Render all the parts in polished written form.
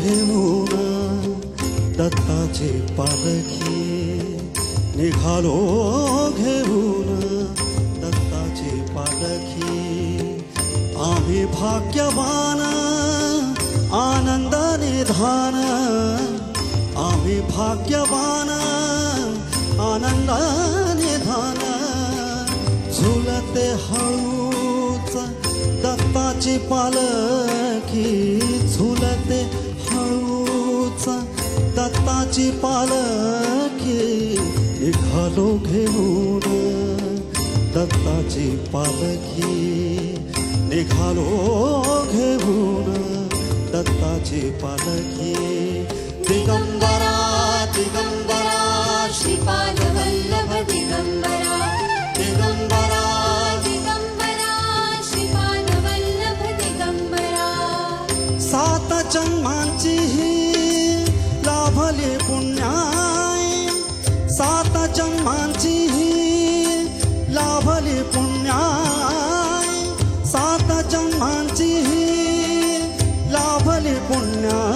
घेऊन दत्ताची पालखी निघालो घेऊन दत्ताची पालखी आम्ही भाग्यवान आनंदाने धान आम्ही भाग्यवान आनंदाने धान झुलते हळूच दत्ताची पालखी झुलते हळूच दत्ताची पालखी निघालो घेऊन दत्ताची पालखी निघालो घेऊन दत्ताची पालखी दिगंबरा दिगंबरा श्रीपाद वल्लभ दिगंबरा दिगंबरा दिगंबरा श्रीपाद वल्लभ दिगंबरा सात जन्मांची लाभले पुण्याय सात जन्मांची लाभले पुण्याय सात जन्मांची लाभले पुण्याय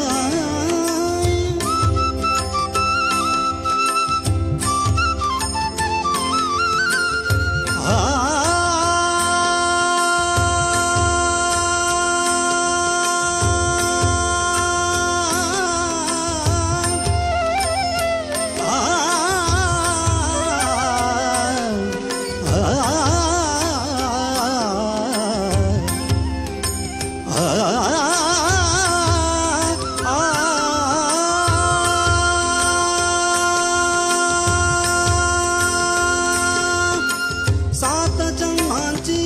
सात जन्मांची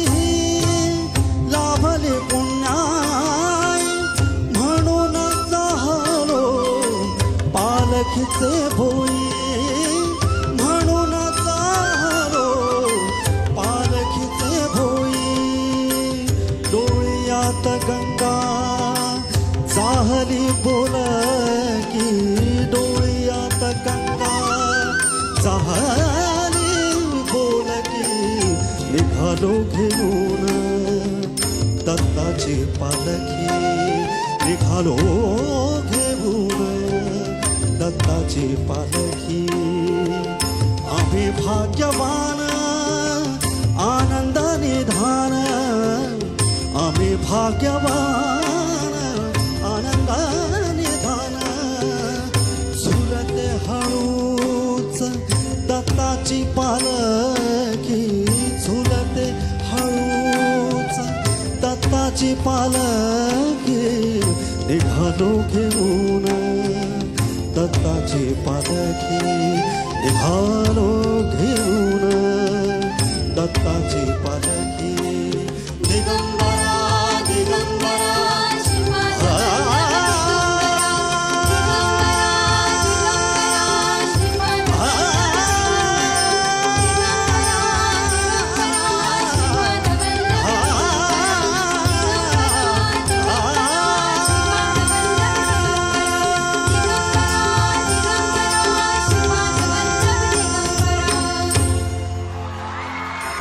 लाभले पुण्याय म्हणून झालो पालखीचे भोई म्हणून झालो पालखीचे भोई डोळ्यात गंगा जाहली बोलकी डोळ्यात गंगा जाहली बोलकी निघालो घेऊन दत्ताची पालखी निघालो घेऊन दत्ताची पालखी आम्ही भाग्यवान आनंदाने धान आम्ही भाग्यवान आनंदाने धान झुलते हळूच दत्ताची पालखी झुलते हळूच दत्ताची पालखी निघालो घेऊन दत्ताची पालखी निघालो घेऊन दत्ताची पालखी